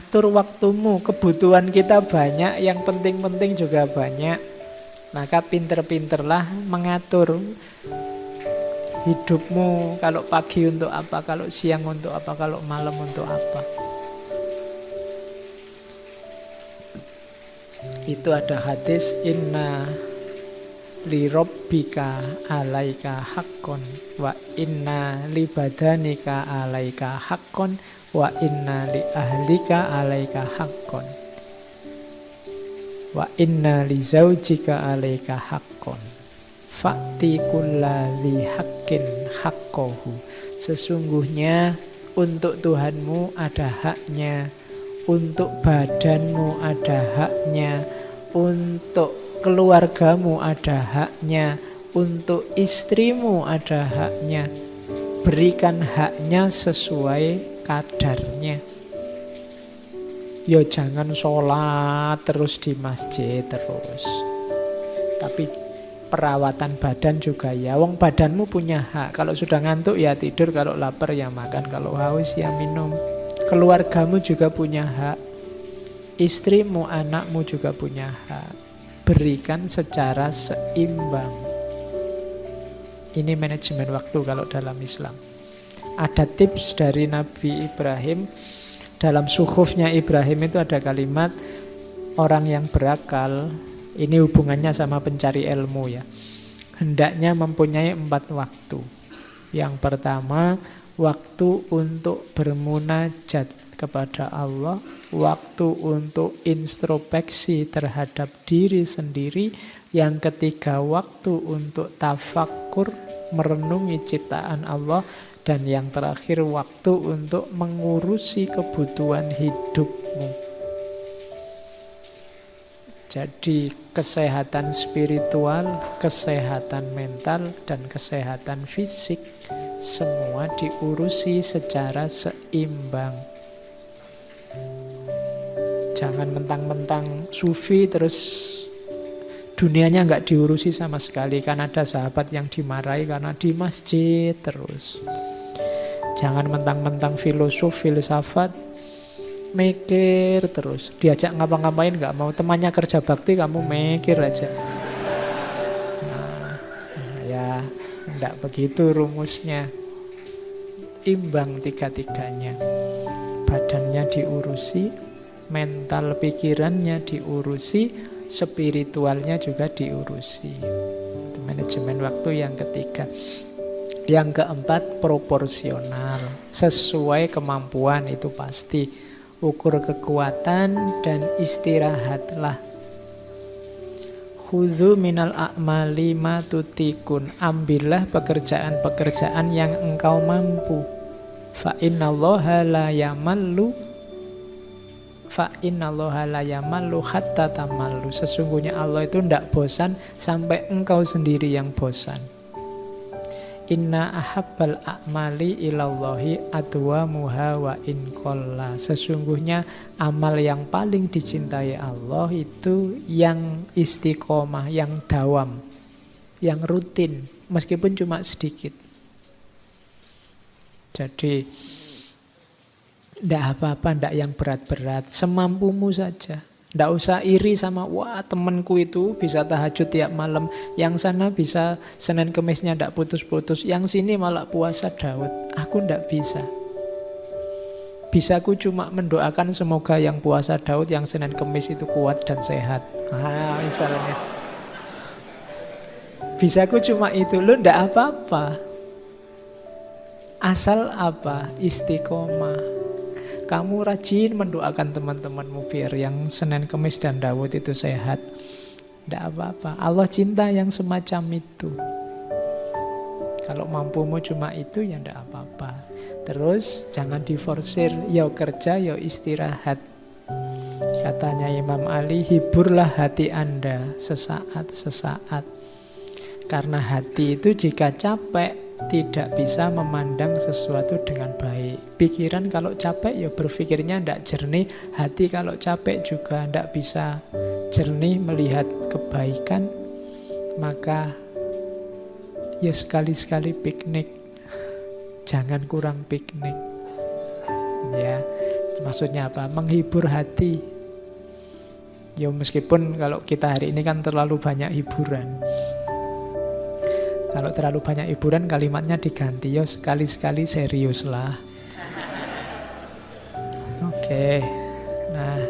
atur waktumu. Kebutuhan kita banyak, yang penting-penting juga banyak. Maka pinter-pinterlah mengatur hidupmu. Kalau pagi untuk apa, kalau siang untuk apa, kalau malam untuk apa. Itu ada hadis, inna li rabbika alaika haqqon wa inna li badanika alaika haqqon wa inna li ahlika alaika haqqon wa inna li zaujika alaika haqqon fa'ti kulladzi haqqin haqqahu. Sesungguhnya untuk Tuhanmu ada haknya, untuk badanmu ada haknya, untuk keluargamu ada haknya, untuk istrimu ada haknya. Berikan haknya sesuai kadarnya. Ya jangan sholat terus di masjid terus, tapi perawatan badan juga ya. Wong badanmu punya hak. Kalau sudah ngantuk ya tidur, kalau lapar ya makan, kalau haus ya minum. Keluargamu juga punya hak. Istrimu, anakmu juga punya hak. Berikan secara seimbang. Ini manajemen waktu kalau dalam Islam. Ada tips dari Nabi Ibrahim. Dalam suhufnya Ibrahim itu ada kalimat, orang yang berakal, ini hubungannya sama pencari ilmu ya, hendaknya mempunyai 4 waktu. Yang pertama, waktu untuk bermunajat kepada Allah, waktu untuk introspeksi terhadap diri sendiri, yang ketiga waktu untuk tafakkur, merenungi ciptaan Allah, dan yang terakhir waktu untuk mengurusi kebutuhan hidupmu. Jadi kesehatan spiritual, kesehatan mental, dan kesehatan fisik semua diurusi secara seimbang. Jangan mentang-mentang sufi terus dunianya nggak diurusi sama sekali. Kan ada sahabat yang dimarahi karena di masjid terus. Jangan mentang-mentang filosof, filsafat, mikir terus. Diajak ngapa-ngapain nggak mau. Temannya kerja bakti, kamu mikir aja. Nah, ya nggak begitu rumusnya. Imbang tiga-tiganya. Badannya diurusi, mental pikirannya diurusi, spiritualnya juga diurusi. Itu manajemen waktu yang ketiga. Yang keempat, proporsional, sesuai kemampuan, itu pasti. Ukur kekuatan dan istirahatlah. Khudzu minal a'mali ma tutikun. Ambillah pekerjaan-pekerjaan yang engkau mampu. Fa innallaha la yamallu hatta tamallu. Sesungguhnya Allah itu tidak bosan sampai engkau sendiri yang bosan. Inna ahabbal a'mali ilallahi adwamuha wa in qalla. Sesungguhnya amal yang paling dicintai Allah itu yang istiqomah, yang dawam, yang rutin, meskipun cuma sedikit. Jadi tidak apa-apa, tidak yang berat-berat, semampumu saja. Tidak usah iri sama, wah temanku itu bisa tahajud tiap malam, yang sana bisa Senin Kemisnya tidak putus-putus, yang sini malah puasa Daud. Aku tidak bisa. Bisaku cuma mendoakan semoga yang puasa Daud, yang Senin Kemis itu kuat dan sehat. Misalnya. Bisaku cuma itu, lo tidak apa-apa. Asal apa? Istiqomah. Kamu rajin mendoakan teman-temanmu biar yang Senin, Kemis, dan Daud itu sehat. Tidak apa-apa. Allah cinta yang semacam itu. Kalau mampumu cuma itu ya tidak apa-apa. Terus jangan diforsir. Ya kerja, ya istirahat. Katanya Imam Ali, hiburlah hati Anda sesaat-sesaat. Karena hati itu jika capek tidak bisa memandang sesuatu dengan baik. Pikiran kalau capek ya berpikirnya tidak jernih. Hati kalau capek juga tidak bisa jernih melihat kebaikan. Maka ya sekali-sekali piknik. Jangan kurang piknik. Ya, Maksudnya apa? Menghibur hati. Ya meskipun kalau kita hari ini kan terlalu banyak hiburan. Kalau terlalu banyak hiburan kalimatnya diganti. Ya sekali-sekali serius lah. Oke. Nah,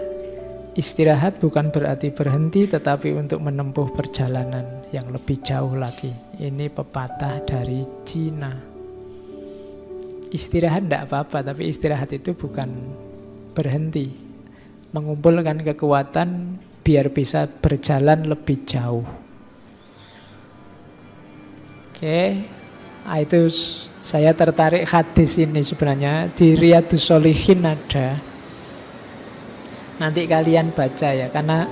istirahat bukan berarti berhenti, tetapi untuk menempuh perjalanan yang lebih jauh lagi. Ini pepatah dari Cina. Istirahat tidak apa-apa, tapi istirahat itu bukan berhenti. Mengumpulkan kekuatan biar bisa berjalan lebih jauh. Oke, itu saya tertarik hadis ini sebenarnya. Di Riyadhus Shalihin ada. Nanti kalian baca ya, karena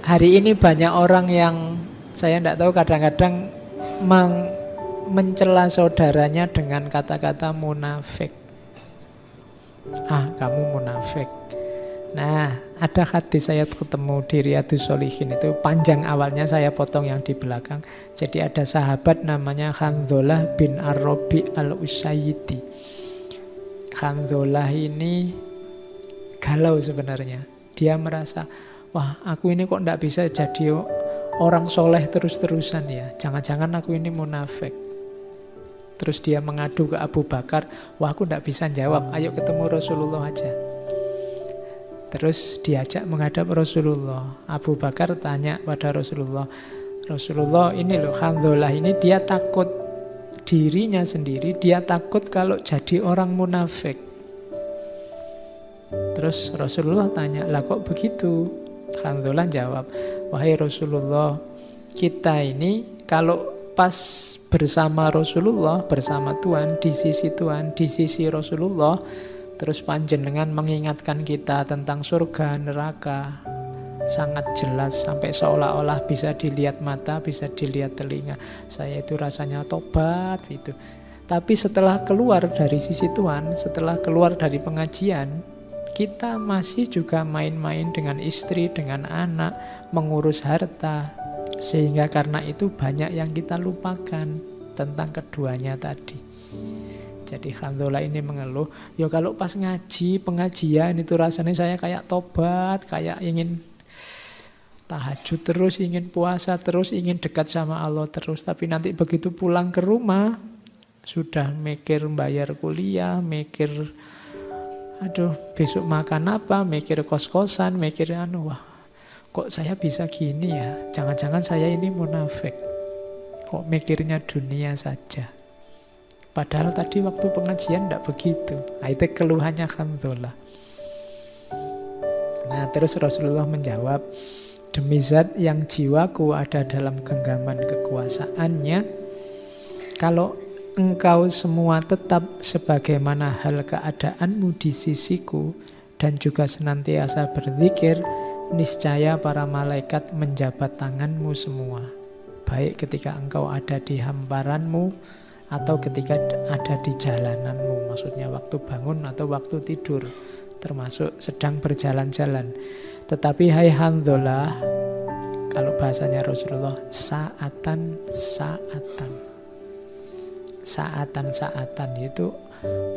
hari ini banyak orang yang saya tidak tahu kadang-kadang mencela saudaranya dengan kata-kata munafik. Ah, kamu munafik. Nah, ada hadis saya ketemu di Riyadhus Shalihin itu panjang, awalnya saya potong yang di belakang. Jadi ada sahabat namanya Handzalah bin Ar-Rabi al-Usayyidi. Handzalah ini galau sebenarnya. Dia merasa, wah aku ini kok tidak bisa jadi orang soleh terus-terusan ya. Jangan-jangan aku ini munafik. Terus dia mengadu ke Abu Bakar, wah aku tidak bisa jawab, ayo ketemu Rasulullah aja. Terus diajak menghadap Rasulullah. Abu Bakar tanya pada Rasulullah, Rasulullah ini loh Handzalah ini dia takut dirinya sendiri, dia takut kalau jadi orang munafik. Terus Rasulullah tanya, lah kok begitu? Handzalah jawab, wahai Rasulullah, kita ini kalau pas bersama Rasulullah, bersama Tuhan, di sisi Tuhan, di sisi Rasulullah, terus panjenengan mengingatkan kita tentang surga, neraka, sangat jelas sampai seolah-olah bisa dilihat mata, bisa dilihat telinga. Saya itu rasanya tobat gitu. Tapi setelah keluar dari sisi Tuhan, setelah keluar dari pengajian, kita masih juga main-main dengan istri, dengan anak, mengurus harta. Sehingga karena itu banyak yang kita lupakan tentang keduanya tadi. Jadi Handzalah ini mengeluh, ya kalau pas ngaji, pengajian itu rasanya saya kayak tobat, kayak ingin tahajud terus, ingin puasa terus, ingin dekat sama Allah terus. Tapi nanti begitu pulang ke rumah, sudah mikir bayar kuliah, mikir aduh besok makan apa, mikir kos-kosan, mikir wah kok saya bisa gini ya, jangan-jangan saya ini munafik. Kok mikirnya dunia saja. Padahal tadi waktu pengajian tidak begitu. Nah, itu keluhannya Handzalah. Nah, terus Rasulullah menjawab, demi zat yang jiwaku ada dalam genggaman kekuasaannya, kalau engkau semua tetap sebagaimana hal keadaanmu di sisiku dan juga senantiasa berzikir, niscaya para malaikat menjabat tanganmu semua. Baik ketika engkau ada di hamparanmu atau ketika ada di jalananmu, maksudnya waktu bangun atau waktu tidur, termasuk sedang berjalan-jalan. Tetapi hai Handzalah, kalau bahasanya Rasulullah, saatan-saatan. Saatan-saatan itu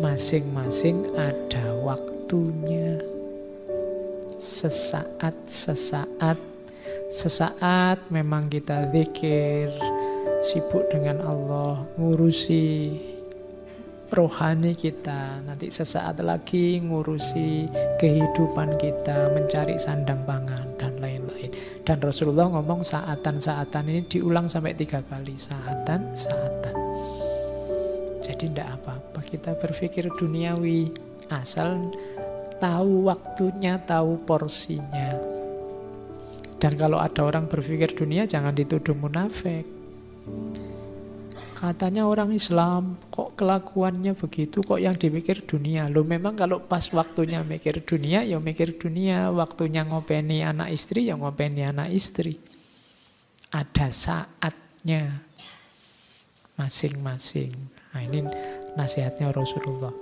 masing-masing ada waktunya. Sesaat-sesaat, sesaat memang kita zikir, sibuk dengan Allah, ngurusi rohani kita. Nanti sesaat lagi ngurusi kehidupan kita, mencari sandang pangan dan lain-lain. Dan Rasulullah ngomong saatan-saatan ini diulang sampai 3 kali. Saatan-saatan. Jadi tidak apa-apa kita berpikir duniawi, asal tahu waktunya, tahu porsinya. Dan kalau ada orang berpikir dunia, jangan dituduh munafik. Katanya orang Islam, kok kelakuannya begitu, kok yang dipikir dunia. Loh memang kalau pas waktunya mikir dunia, ya mikir dunia. Waktunya ngopeni anak istri, ya ngopeni anak istri. Ada saatnya masing-masing. Nah ini nasihatnya Rasulullah.